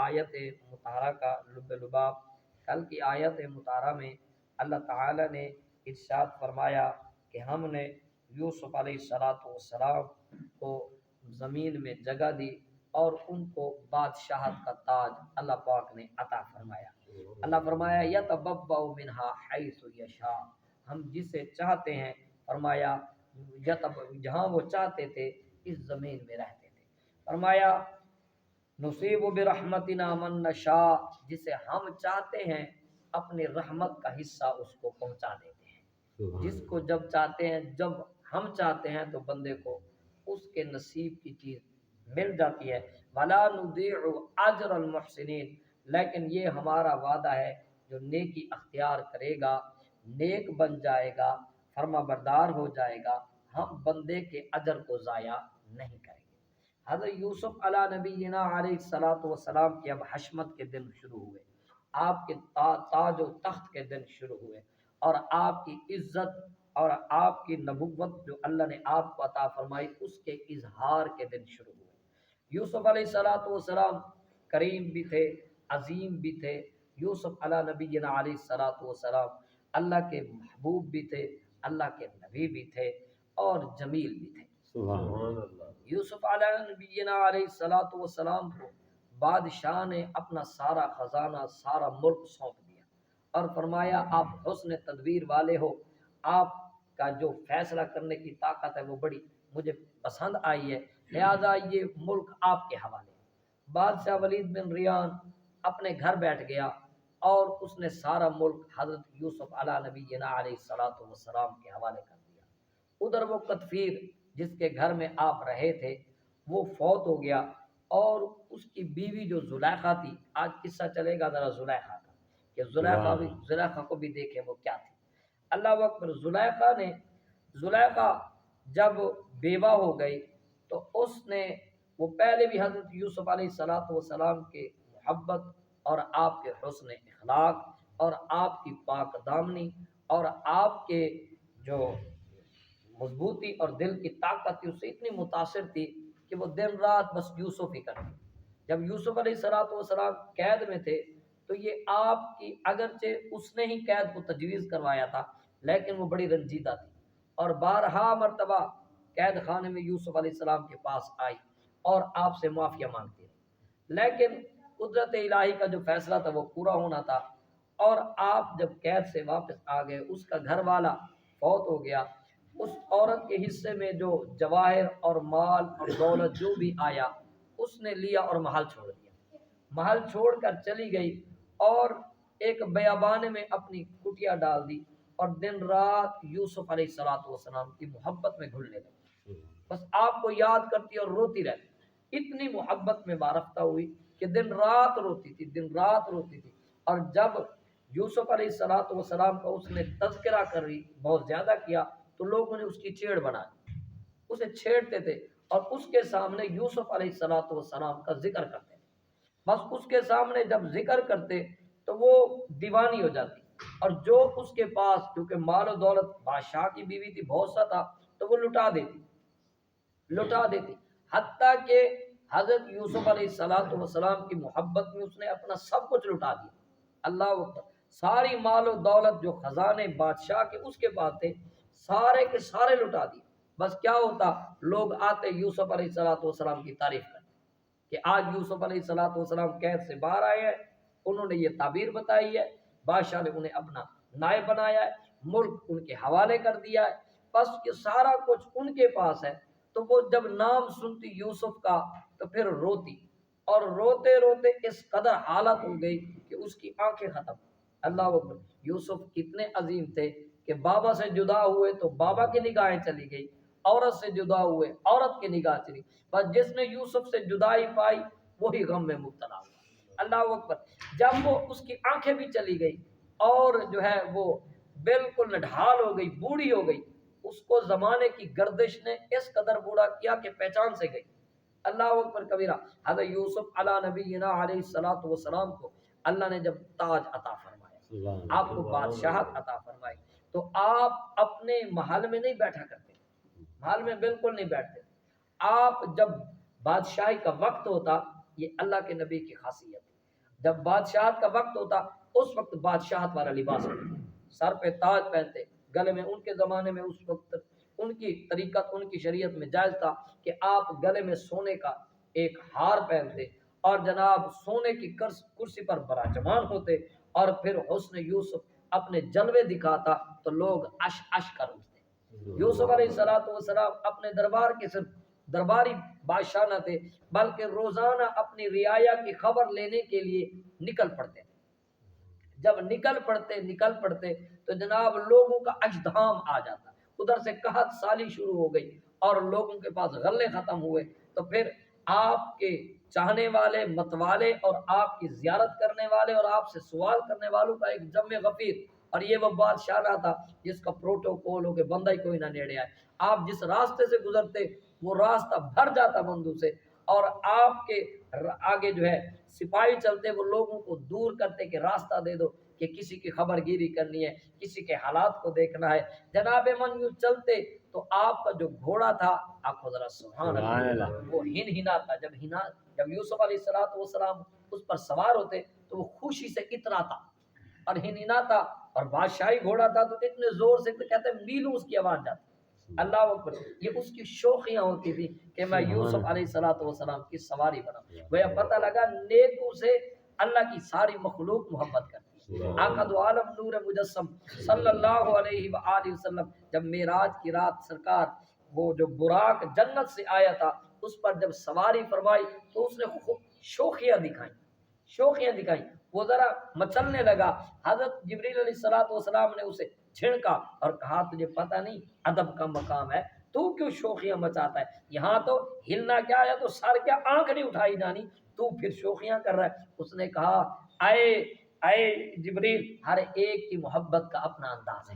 آیت مطہرہ کا لب لباب، کل کی آیت مطہرہ میں اللہ تعالی نے ارشاد فرمایا کہ ہم نے یوسف علیہ السلام کو زمین میں جگہ دی اور ان کو بادشاہت کا تاج اللہ پاک نے عطا فرمایا۔ اللہ فرمایا یتبوأ منہا حیث یشاء، ہم جسے چاہتے ہیں، فرمایا جہاں وہ چاہتے تھے اس زمین میں رہتے تھے۔ فرمایا نصیب برحمتنا من نشاء، جسے ہم چاہتے ہیں اپنی رحمت کا حصہ اس کو پہنچا دیتے ہیں۔ جس کو جب چاہتے ہیں، جب ہم چاہتے ہیں تو بندے کو اس کے نصیب کی چیز مل جاتی ہے۔ ولا نضيع اجر المحسنین، لیکن یہ ہمارا وعدہ ہے جو نیکی اختیار کرے گا، نیک بن جائے گا، فرما بردار ہو جائے گا، ہم بندے کے اجر کو ضائع نہیں کریں گے۔ حضرت یوسف علیہ نبینا علیہ الصلوۃ والسلام کی اب حشمت کے دن شروع ہوئے، آپ کے تاج و تخت کے دن شروع ہوئے، اور آپ کی عزت اور آپ کی نبوت جو اللہ نے آپ کو عطا فرمائی اس کے اظہار کے دن شروع ہوئے۔ یوسف علیہ الصلوۃ والسلام کریم بھی تھے، عظیم بھی تھے۔ یوسف علیہ نبینا علیہ الصلوۃ والسلام اللہ کے محبوب بھی تھے، اللہ کے نبی بھی تھے، اور جمیل بھی تھے۔ سبحان اللہ۔ یوسف علیہ نبینا علیہ الصلوۃ والسلام کو بادشاہ نے اپنا سارا خزانہ، سارا ملک سونپ دیا اور فرمایا آپ حسن تدبیر والے ہو، آپ کا جو فیصلہ کرنے کی طاقت ہے وہ بڑی مجھے پسند آئی ہے، لہذا یہ ملک آپ کے حوالے ہے۔ بادشاہ ولید بن ریان اپنے گھر بیٹھ گیا اور اس نے سارا ملک حضرت یوسف علیہ نبینا علیہ الصلوۃ والسلام کے حوالے کر دیا۔ ادھر وہ قطفیر جس کے گھر میں آپ رہے تھے وہ فوت ہو گیا، اور اس کی بیوی جو زلیخا تھی، آج قصہ چلے گا ذرا زلیخا کا کہ زلیخا کو بھی دیکھیں وہ کیا تھی۔ اللہ اکبر۔ زلیخا جب بیوہ ہو گئی تو اس نے وہ پہلے بھی حضرت یوسف علیہ الصلوۃ والسلام کے محبت اور آپ کے حسن اخلاق اور آپ کی پاک دامنی اور آپ کے جو مضبوطی اور دل کی طاقت تھی اس سے اتنی متاثر تھی کہ وہ دن رات بس یوسف ہی کرتی۔ جب یوسف علیہ الصلوۃ والسلام قید میں تھے تو یہ آپ کی اگرچہ اس نے ہی قید کو تجویز کروایا تھا لیکن وہ بڑی رنجیدہ تھی اور بارہا مرتبہ قید خانے میں یوسف علیہ السلام کے پاس آئی اور آپ سے معافیہ مانگتی رہی، لیکن قدرت الہی کا جو فیصلہ تھا وہ پورا ہونا تھا، اور آپ جب قید سے واپس آ گئے اس کا گھر والا فوت ہو گیا۔ اس عورت کے حصے میں جو جواہر اور مال اور دولت جو بھی آیا اس نے لیا اور محل چھوڑ دیا، محل چھوڑ کر چلی گئی اور ایک بیابانے میں اپنی کٹیا ڈال دی اور دن رات یوسف علیہ الصلوۃ والسلام کی محبت میں گھلنے لگی، بس آپ کو یاد کرتی اور روتی رہتی، اتنی محبت میں وارفتہ ہوئی کہ دن رات روتی تھی، دن رات روتی تھی۔ اور جب یوسف علیہ الصلوۃ والسلام کا اس نے تذکرہ کری بہت زیادہ کیا تو لوگوں نے اس کی چھیڑ بنائی، اسے چھیڑتے تھے اور اس کے سامنے یوسف علیہ الصلوۃ والسلام کا ذکر کرتے تھے، بس اس کے سامنے جب ذکر کرتے تو وہ دیوانی ہو جاتی، اور جو اس کے پاس کیونکہ مال و دولت بادشاہ کی بیوی تھی بہت سا تھا تو وہ لٹا دیتی، حتیٰ کہ حضرت یوسف علیہ الصلوۃ والسلام کی محبت میں اس نے اپنا سب کچھ لٹا دیا۔ اللہ اکبر۔ ساری مال و دولت جو خزانے بادشاہ کے اس کے پاس تھے سارے کے سارے لٹا دیے، بس کیا ہوتا، لوگ آتے یوسف علیہ الصلوۃ والسلام کی تعریف کرتے کہ آج یوسف علیہ الصلوۃ والسلام قید سے باہر آئے ہیں، انہوں نے یہ تعبیر بتائی ہے، بادشاہ نے انہیں اپنا نائب بنایا ہے، ملک ان کے حوالے کر دیا ہے، بس یہ سارا کچھ ان کے پاس ہے۔ تو وہ جب نام سنتی یوسف کا تو پھر روتی، اور روتے روتے اس قدر حالت ہو گئی کہ اس کی آنکھیں ختم۔ اللہ اکبر۔ یوسف کتنے عظیم تھے کہ بابا سے جدا ہوئے تو بابا کی نگاہیں چلی گئی، عورت سے جدا ہوئے عورت کی نگاہ چلی، بس جس نے یوسف سے جدائی پائی وہی غم میں مبتلا ہوا۔ اللہ اکبر۔ جب وہ اس کی آنکھیں بھی چلی گئی اور جو ہے وہ بالکل نڈھال ہو گئی، بوڑھی ہو گئی، اس کو زمانے کی گردش نے اس قدر بوڑھا کیا کہ پہچان سے گئی۔ اللہ اکبر کبیرہ۔ حضرت یوسف علیہ نبینا علیہ الصلوۃ والسلام کو اللہ نے جب تاج عطا فرمایا، آپ کو بادشاہت عطا فرمائی، تو آپ اپنے محل میں نہیں بیٹھا کرتے، محل میں بالکل نہیں بیٹھتے، آپ جب بادشاہی کا وقت ہوتا، یہ اللہ کے نبی کی خاصیت ہے، جب بادشاہت کا وقت ہوتا اس وقت بادشاہت والا لباس پہنتے، سر پہ تاج پہنتے، گلے میں، ان کے زمانے میں اس وقت ان کی طریقت، ان کی شریعت میں جائز تھا کہ آپ گلے میں سونے کا ایک ہار پہنتے اور جناب سونے کی کرسی پر براجمان ہوتے، اور پھر حسن یوسف اپنے جلوے دکھاتا تو لوگ اش اش کر اٹھتے۔ یوسف علیہ السلام اپنے دربار کے صرف درباری بادشاہ نہ تھے، بلکہ روزانہ اپنی رعایا کی خبر لینے کے لیے نکل پڑتے تھے۔ جب نکل پڑتے تو جناب لوگوں کا اجدھام آ جاتا، ادھر سے قحط سالی شروع ہو گئی اور لوگوں کے پاس غلے ختم ہوئے، تو پھر آپ کے چاہنے والے، متوالے اور آپ کی زیارت کرنے والے اور آپ سے سوال کرنے والوں کا ایک جمع غفیر، اور یہ وہ بادشاہ نہ تھا جس کا پروٹوکول ہو کہ بندہ ہی کوئی نہ نیڑے آئے، آپ جس راستے سے گزرتے وہ راستہ بھر جاتا بندوں سے، اور آپ کے آگے جو ہے سپاہی چلتے، وہ لوگوں کو دور کرتے کہ راستہ دے دو، کہ کسی کی خبر گیری کرنی ہے، کسی کے حالات کو دیکھنا ہے۔ جناب من یوں چلتے تو آپ کا جو گھوڑا تھا، آپ کو ذرا سبحان اللہ، وہ ہنہناتا، جب یوسف علیہ السلام اس پر سوار ہوتے تو وہ خوشی سے اتراتا اور ہنہناتا، اور بادشاہی گھوڑا تھا تو اتنے زور سے کہتے ہیں میلوں اس کی آواز جاتی۔ اللہ اکبر، یہ اس کی شوخیاں ہوتی تھی کہ میں یوسف علیہ السلام کی سواری بنا۔ وہ پتہ لگا نیکوں سے اللہ کی ساری مخلوق محبت کرتی ہے۔ آقا دو عالم نور مجسم صلی اللہ علیہ وآلہ وسلم جب معراج کی رات سرکار وہ جو براق جنت سے آیا تھا اس پر جب سواری فرمائی تو اس نے شوخیاں دکھائیں، وہ ذرا مچلنے لگا۔ حضرت جبریل علیہ السلام نے اسے چھڑکا اور کہا تجھے پتہ نہیں ادب کا مقام ہے، تو کیوں شوخیاں مچاتا ہے؟ یہاں تو ہلنا کیا ہے تو سر کیا آنکھ نہیں اٹھائی جانی، تو پھر شوخیاں کر رہا ہے۔ اس نے کہا اے جبریل، ہر ایک کی محبت کا اپنا انداز ہے۔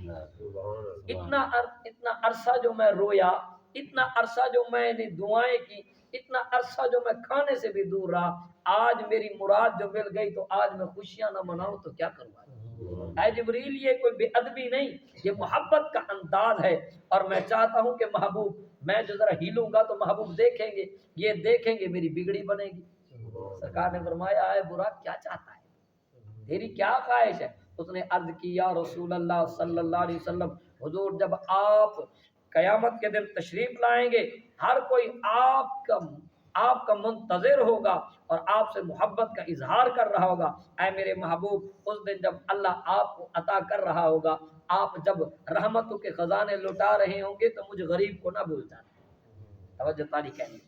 اتنا عرصہ جو میں رویا، اتنا عرصہ جو میں نے دعائیں کی، اتنا عرصہ جو میں کھانے سے بھی دور رہا، آج میری مراد جو مل گئی تو آج میں خوشیاں نہ مناؤں تو کیا کروں گا؟ اے جبریل، یہ کوئی بے ادبی نہیں، یہ محبت کا انداز ہے، اور میں چاہتا ہوں کہ محبوب، میں جو ذرا ہلوں گا تو محبوب دیکھیں گے، یہ دیکھیں گے میری بگڑی بنے گی۔ سرکار نے فرمایا اے براق کیا چاہتا ہے، تیری کیا خواہش ہے؟ اس نے عرض کی یا رسول اللہ صلی اللہ علیہ وسلم، حضور جب آپ قیامت کے دن تشریف لائیں گے ہر کوئی آپ کا منتظر ہوگا اور آپ سے محبت کا اظہار کر رہا ہوگا۔ اے میرے محبوب، اس دن جب اللہ آپ کو عطا کر رہا ہوگا، آپ جب رحمتوں کے خزانے لوٹا رہے ہوں گے تو مجھ غریب کو نہ بھول جانا۔ توجہ تالی کہنی،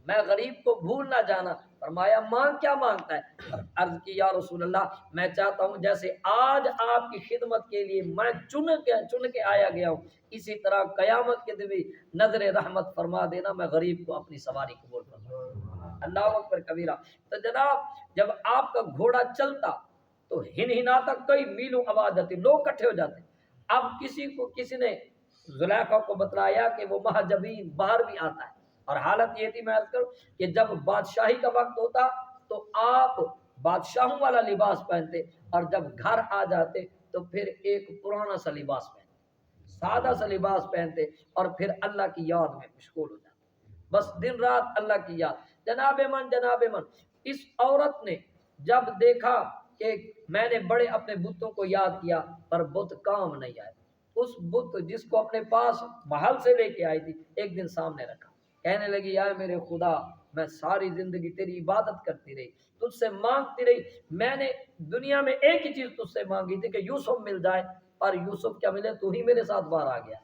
میں غریب کو بھول نہ جانا۔ فرمایا مانگ کیا مانگتا ہے؟ عرض کی یا رسول اللہ، میں چاہتا ہوں جیسے آج آپ کی خدمت کے لیے میں چن کے آیا گیا ہوں، اسی طرح قیامت کے دن بھی نظر رحمت فرما دینا، میں غریب کو اپنی سواری قبول کروں۔ اللہ اکبر کبیرہ۔ تو جناب جب آپ کا گھوڑا چلتا تو ہنہناتا، کئی میلوں آواز آتی، لوگ اکٹھے ہو جاتے۔ اب کسی نے زلیخا کو بتلایا کہ وہ مہاجبین باہر بھی آتا ہے، اور حالت یہ تھی، میں عرض کروں کہ جب بادشاہی کا وقت ہوتا تو آپ بادشاہوں والا لباس پہنتے، اور جب گھر آ جاتے تو پھر ایک پرانا سا لباس پہنتے، سادہ سا لباس پہنتے، اور پھر اللہ کی یاد میں مشغول ہو جاتے، بس دن رات اللہ کی یاد۔ جناب من، اس عورت نے جب دیکھا کہ میں نے بڑے اپنے بتوں کو یاد کیا پر بت کام نہیں آئے، اس بت جس کو اپنے پاس محل سے لے کے آئی تھی ایک دن سامنے رکھا، کہنے لگی یا میرے خدا، میں ساری زندگی تیری عبادت کرتی رہی، تجھ سے مانگتی رہی، میں نے دنیا میں ایک ہی چیز تجھ سے مانگی تھی کہ یوسف مل جائے، پر یوسف کیا ملے؟ تو ہی میرے ساتھ باہر آ گیا۔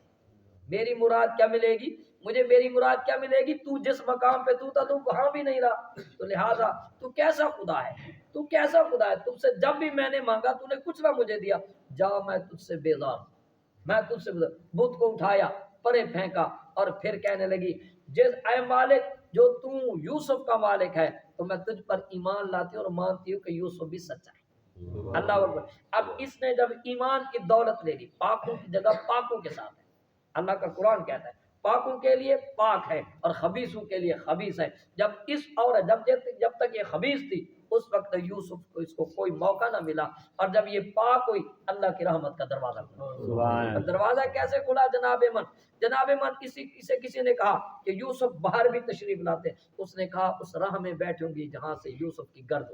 میری مراد کیا ملے گی مجھے؟ میری مراد کیا ملے گی؟ تو جس مقام پہ تو تھا تو وہاں بھی نہیں رہا، تو لہٰذا تو کیسا خدا ہے؟ تو کیسا خدا ہے؟ تم سے جب بھی میں نے مانگا تو نے کچھ نہ مجھے دیا، جا میں تجھ سے بیزار ہوں، میں تجھ سے بت کو اٹھایا، پرے پھینکا، اور پھر کہنے لگی اے مالک، جو تو یوسف کا مالک ہے تو میں تجھ پر ایمان لاتی ہوں اور مانتی ہوں کہ یوسف بھی سچا ہے۔ اللہ اکبر۔ اب اس نے جب ایمان کی دولت لے لی، پاکوں کی جگہ پاکوں کے ساتھ ہے، اللہ کا قرآن کہتا ہے پاکوں کے لیے پاک ہے اور خبیثوں کے لیے خبیث ہے۔ جب اس عورت جب تک یہ خبیث تھی، اس وقت یوسف کو اس کو کوئی موقع نہ ملا، اور جب یہ پاک ہوئی اللہ کی رحمت کا دروازہ کھلا۔ دروازہ کیسے کھلا جناب من کسی نے کہا کہ یوسف باہر بھی تشریف لاتے، اس نے کہا اس راہ میں بیٹھوں گی جہاں سے یوسف کی گرد،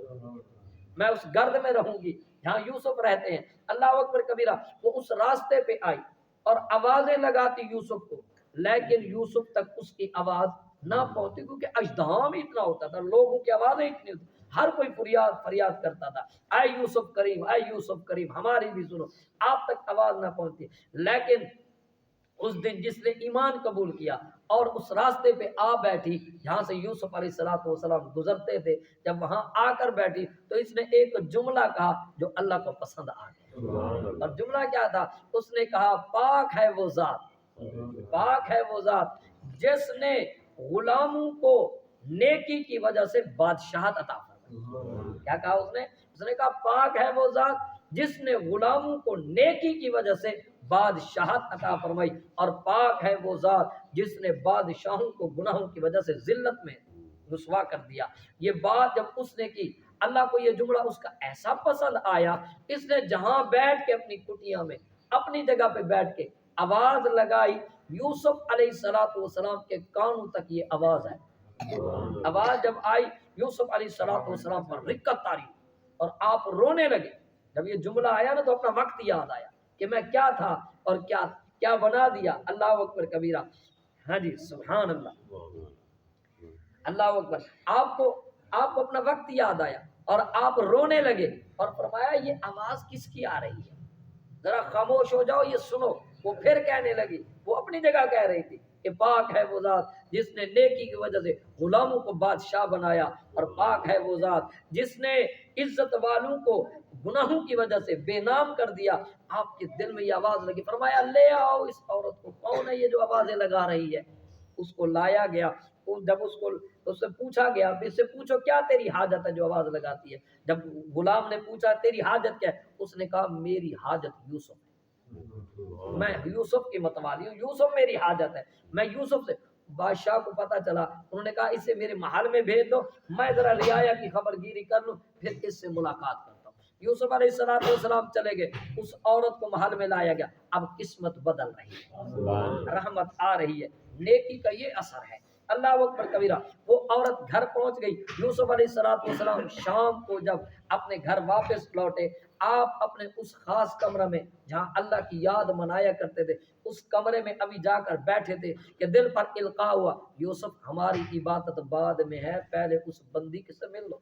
میں اس گرد میں رہوں گی جہاں یوسف رہتے ہیں۔ اللہ اکبر کبیرہ، وہ اس راستے پہ آئی اور آوازیں لگاتی یوسف کو، لیکن یوسف تک اس کی آواز نہ پہنچتی، کیونکہ اژدہام اتنا ہوتا تھا، لوگوں کی آوازیں اتنی ہوتی، ہر کوئی فریاد کرتا تھا، اے یوسف کریم، اے یوسف کریم ہماری بھی سنو، آپ تک آواز نہ پہنچتی۔ لیکن اس دن جس نے ایمان قبول کیا اور اس راستے پہ آ بیٹھی جہاں سے یوسف علیہ السلام گزرتے تھے، جب وہاں آ کر بیٹھی تو اس نے ایک جملہ کہا جو اللہ کو پسند آ گیا، اور جملہ کیا تھا؟ اس نے کہا پاک ہے وہ ذات، پاک ہے وہ ذات جس نے غلاموں کو نیکی کی وجہ سے بادشاہت عطا فرمائی۔ کیا کہا اس نے کہا پاک ہے وہ ذات جس نے غلاموں کو نیکی کی وجہ سے بادشاہت عطا فرمائی، اور پاک ہے وہ ذات جس نے بادشاہوں کو گناہوں کی وجہ سے ذلت میں رسوا کر دیا۔ یہ بات جب اس نے کی، اللہ کو یہ جملہ اس کا ایسا پسند آیا، اس نے جہاں بیٹھ کے اپنی کٹیاں میں اپنی جگہ پہ بیٹھ کے آواز لگائی، یوسف علیہ السلام کے کانوں تک یہ آواز آئی۔ آواز جب آئی یوسف علیہ السلام پر رقت طاری اور آپ رونے لگے۔ جب یہ جملہ آیا نا تو اپنا وقت یاد آیا کہ میں کیا تھا اور کیا بنا دیا۔ اللہ اکبر کبیرہ، ہاں جی سبحان اللہ، اللہ اکبر۔ آپ کو اپنا وقت یاد آیا اور آپ رونے لگے اور فرمایا یہ آواز کس کی آ رہی ہے، ذرا خاموش ہو جاؤ یہ سنو۔ وہ پھر کہنے لگی، وہ اپنی جگہ کہہ رہی تھی کہ پاک ہے وہ ذات جس نے نیکی کی وجہ سے غلاموں کو بادشاہ بنایا، اور پاک ہے وہ ذات جس نے عزت والوں کو گناہوں کی وجہ سے بے نام کر دیا۔ آپ کے دل میں یہ آواز لگی، فرمایا لے آؤ اس عورت کو، کون ہے یہ جو آوازیں لگا رہی ہے؟ اس کو لایا گیا، جب اس سے پوچھا گیا، اس سے پوچھو کیا تیری حاجت ہے جو آواز لگاتی ہے؟ جب غلام نے پوچھا تیری حاجت کیا ہے، اس نے کہا میری حاجت یوسف ہے، میں یوسف کی متوالی ہوں، یوسف میری حاجت ہے، میں یوسف سے۔ بادشاہ کو پتا چلا، انہوں نے کہا اسے میرے محل میں بھیج دو، میں ذرا رعایا کی خبر گیری کر لوں، پھر اس سے ملاقات کرتا ہوں۔ یوسف علیہ السلام چلے گئے، اس عورت کو محل میں لایا گیا۔ اب قسمت بدل رہی ہے، رحمت آ رہی ہے، نیکی کا یہ اثر ہے۔ اللہ اکبر کبیرہ، وہ عورت گھر پہنچ گئی۔ یوسف علیہ السلام شام کو جب اپنے گھر واپس لوٹے، آپ اپنے اس خاص کمرہ میں جہاں اللہ کی یاد منایا کرتے تھے، اس کمرے میں ابھی جا کر بیٹھے تھے کہ دل پر القاء ہوا، یوسف ہماری عبادت بعد میں ہے، پہلے اس بندی سے مل لو،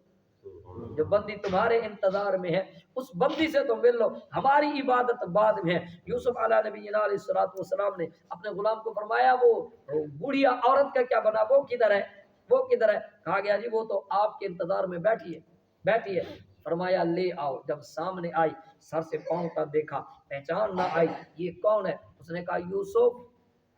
جو بندی تمہارے انتظار میں ہے اس بندی سے تو مل لو، ہماری عبادت بعد میں ہے۔ یوسف علیہ نبی علیہ السلام نے اپنے غلام کو فرمایا وہ بوڑھیا عورت کا کیا بنا، وہ کدھر ہے، وہ کدھر ہے؟ کہا گیا جی وہ تو آپ کے انتظار میں بیٹھی ہے۔ فرمایا لے آؤ۔ جب سامنے آئی، سر سے پاؤں تک دیکھا، پہچان نہ آئی یہ کون ہے؟ اس نے کہا یوسف۔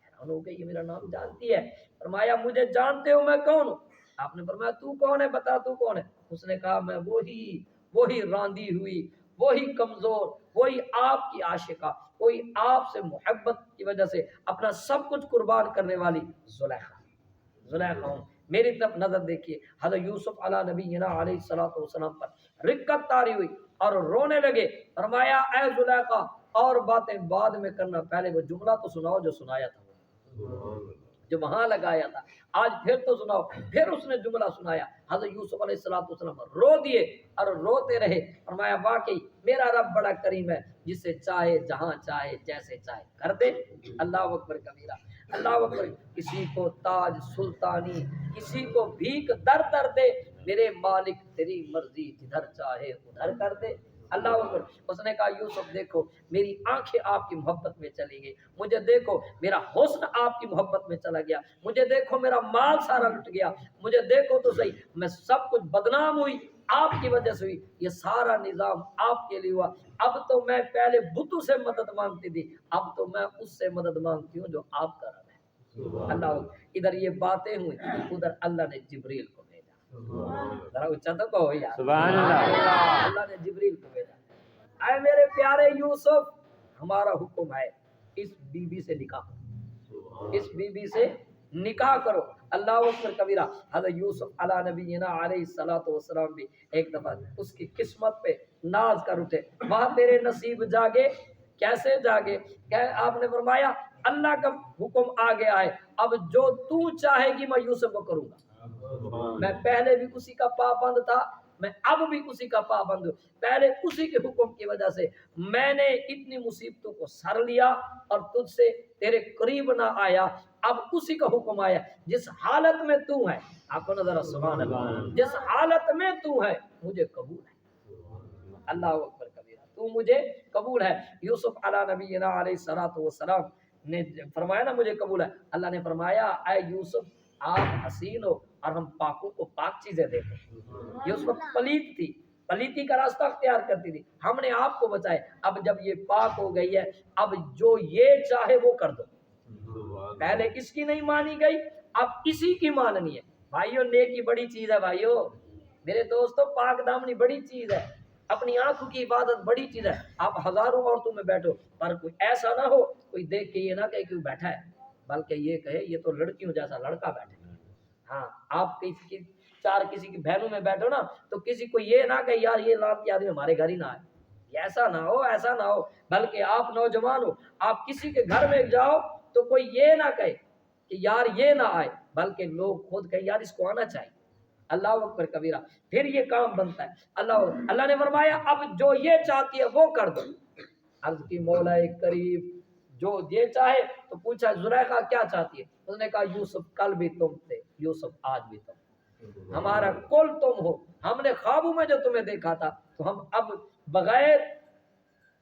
حیران ہو گئی، یہ میرا نام جانتی ہے؟ فرمایا مجھے جانتے ہو میں کون ہوں؟ آپ نے فرمایا تو کون ہے، بتا تو کون ہے؟ اس نے کہا میں وہی راندی ہوئی، وہی کمزور، وہی آپ کی عاشقہ، وہی آپ سے محبت کی وجہ سے اپنا سب کچھ قربان کرنے والی زلیخا ہوں۔ میری طرف نظر دیکھیے۔ حضرت یوسف علیہ نبی علیہ السلام پر رقت طاری ہوئی اور رونے لگے۔ فرمایا اے زلیخا اور باتیں بعد میں کرنا، پہلے وہ جملہ تو سناؤ جو سنایا تھا، جو وہاں لگایا تھا، آج پھر تو سناؤ۔ پھر اس نے جملہ سنایا۔ حضرت یوسف علیہ السلام رو دیے اور روتے رہے۔ فرمایا واقعی میرا رب بڑا کریم ہے، جسے چاہے جہاں چاہے جیسے چاہے کر دے۔ اللہ اکبر کبیرہ، اللہ اکبر۔ کسی کو تاج سلطانی، کسی کو بھیک در در دے، میرے مالک تیری مرضی جدھر چاہے ادھر کر دے۔ اللہ اکبر۔ اس نے کہا یوسف دیکھو میری آنکھیں آپ کی محبت میں چلی گئی، مجھے دیکھو میرا حسن آپ کی محبت میں چلا گیا، مجھے دیکھو میرا مال سارا لٹ گیا، مجھے دیکھو تو صحیح میں سب کچھ بدنام ہوئی، آپ کی وجہ سے ہوئی، یہ سارا نظام آپ کے لیے ہوا۔ اب تو میں پہلے بتوں سے مدد مانگتی تھی، اب تو میں اس سے مدد مانگتی ہوں جو آپ کا رب ہے۔ اللہ ادھر یہ باتیں ہوئی، ادھر اللہ نے جبریل کو بھیجا۔ ذرا اچھا تو کہو یار سبحان اللہ۔ اللہ نے جبریل کو بھیجا، اے میرے پیارے یوسف ہمارا حکم ہے اس بی بی سے نکاح، اس بی بی سے نکاح کرو۔ اللہ اکبر کبیرہ۔ حضرت یوسف علیہ نبینا علیہ الصلوۃ والسلام بھی ایک دفعہ اس کی قسمت پہ ناز کر اٹھے، وہاں تیرے نصیب جاگے، کیسے جاگے؟ کہ آپ نے فرمایا اللہ کا حکم آ گیا ہے، اب جو تو چاہے گی میں یوسف کو کروں گا۔ میں پہلے بھی اسی کا پابند تھا، میں اب بھی اسی کا پابند ہوں۔ پہلے اسی کے حکم کی وجہ سے میں نے اتنی مصیبتوں کو سر لیا اور تجھ سے تیرے قریب نہ آیا، اب اسی کا حکم آیا۔ جس حالت میں تو ہے، آپ کو نظر سبحان اللہ، جس حالت میں تو ہے مجھے قبول ہے۔ اللہ اکبر کبیرہ، تو مجھے قبول ہے۔ یوسف علیہ نبینا علیہ الصلوۃ والسلام نے فرمایا نا مجھے قبول ہے۔ اللہ نے فرمایا اے یوسف آپ حسین ہو اور ہم پاکوں کو پاک چیزیں دیتے ہیں۔ یہ اس وقت پلیت تھی، پلیتی کا راستہ اختیار کرتی تھی، ہم نے آپ کو بچائے، اب جب یہ پاک ہو گئی ہے اب جو یہ چاہے وہ کر دو۔ پہلے اس کی نہیں مانی گئی، اب اسی کی ماننی ہے۔ بھائیو نیکی بڑی چیز ہے، بھائیو میرے دوستو، پاک دامنی بڑی چیز ہے، اپنی آنکھوں کی عبادت بڑی چیز ہے۔ آپ ہزاروں عورتوں میں بیٹھو پر کوئی ایسا نہ ہو کوئی دیکھ کے یہ نہ کہے کہ بیٹھا ہے، بلکہ یہ کہے یہ تو لڑکیوں جیسا لڑکا بیٹھا ہے۔ ہاں آپ کسی کی بہنوں میں بیٹھو نا تو کسی کو یہ نہ کہ یار یہ لانتی آدمی ہمارے گھر ہی نہ آئے، ایسا نہ ہو، ایسا نہ ہو۔ بلکہ آپ نوجوان ہو، آپ کسی کے گھر میں جاؤ تو کوئی یہ نہ کہے کہ یار یہ نہ آئے، بلکہ لوگ خود کہیں یار اس کو آنا چاہیے۔ اللہ اکبر کبیرہ، پھر یہ کام بنتا ہے۔ اللہ نے فرمایا اب جو یہ چاہتی ہے وہ کر دو۔ عرض کی مولا کریم جو یہ چاہے، تو پوچھا زلیخا کیا چاہتی ہے؟ اس نے کہا یوسف کل بھی تم تھے، یوسف آج بھی تم، ہمارا کل تم ہو، ہم نے خوابوں میں جو تمہیں دیکھا تھا، تو ہم اب بغیر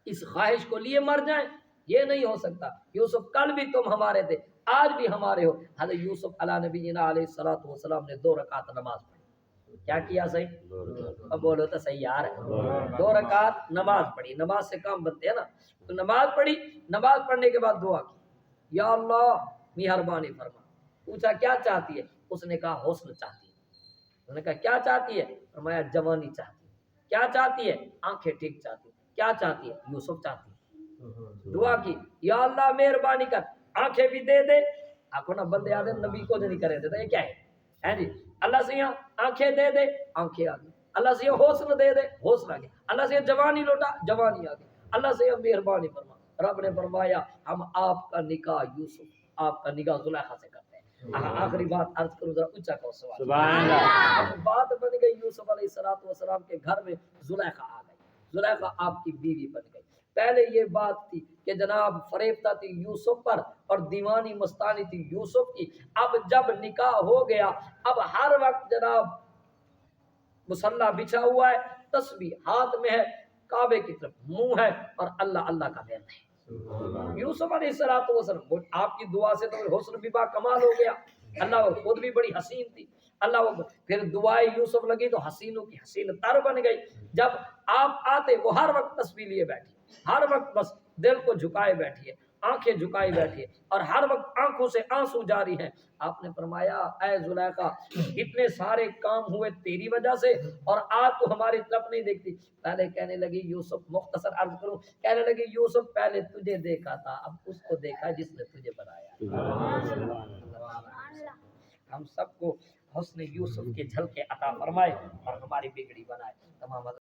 اس خواہش کو لیے مر جائیں، یہ نہیں ہو سکتا۔ یوسف کل بھی تم ہمارے تھے، آج بھی ہمارے ہو۔ حضرت یوسف علیہ نبینا علیہ الصلوۃ والسلام نے 2 رکعت نماز پڑھی۔ کیا کیا صحیح؟ اب بولو تو صحیح یار، 2 رکعت نماز پڑھی، نماز سے کام بنتے ہیں نا، تو نماز پڑھی، نماز پڑھنے کے بعد دعا کی، یا اللہ مہربانی فرما۔ پوچھا کیا چاہتی ہے؟ اس نے کہا حسن چاہتی ہے۔ اس نے کہا کیا چاہتی ہے؟ فرمایا جوانی چاہتی ہے۔ کیا چاہتی ہے؟ آنکھیں ٹھیک چاہتی ہے۔ کیا چاہتی ہے؟ یوسف چاہتی ہے۔ دعا کی، یا اللہ مہربانی کر، آنکھیں بھی دے دے۔ آنکھوں نہ بندے آدھے نبی کو جو نہیں کرے دیتا، یہ کیا ہے جی؟ اللہ سے یہاں آنکھیں دے دے، آنکھیں آ گئی۔ اللہ سے یہ حسن دے دے، حسن آ گیا۔ اللہ سے یہ جوانی لوٹا، جوانی آ گئی۔ اللہ سے یہ مہربانی فرما۔ رب نے فرمایا ہم آپ کا نکاح یوسف، آپ کا نکاح زلیخا سے کرتے ہیں۔ آخری بات عرض کروں، ذرا اونچا کہو سوال۔ سبحان اللہ۔ اب بات بن گئی یوسف علیہ الصلوۃ والسلام کے گھر میں زلیخا آ گئی، زلیخا آپ کی بیوی بن گئی۔ پہلے یہ بات تھی کہ جناب فریفتہ تھی یوسف پر اور دیوانی مستانی تھی یوسف کی۔ اب جب نکاح ہو گیا، اب ہر وقت جناب مصلی بچھا ہوا ہے، تسبیح ہاتھ میں ہے، کعبے کی طرف منہ ہے اور اللہ اللہ کا دین ہے۔ یوسف علیہ السلام آپ کی دعا سے تو حسن بھی با کمال ہو گیا، اللہ خود بھی بڑی حسین تھی۔ اللہ پھر دعائیں یوسف لگی تو حسینوں کی حسین تر بن گئی۔ جب آپ آتے وہ ہر وقت تسبیح لیے بیٹھی، ہر وقت بس دل کو جھکائے بیٹھی ہے، آنکھیں جھکائے بیٹھی ہے اور ہر وقت آنکھوں سے آنسو جاری ہیں۔ آپ نے فرمایا اے زلیخا اتنے سارے کام ہوئے تیری وجہ سے اور آج تو ہماری طرف نہیں دیکھتی۔ پہلے کہنے لگی یوسف، مختصر عرض کروں، کہنے لگی یوسف پہلے تجھے دیکھا تھا، اب اس کو دیکھا جس نے تجھے بنایا۔ ہم سب کو حسن یوسف کے جھلکے عطا فرمائے اور ہماری بگڑی بنائے۔ تمام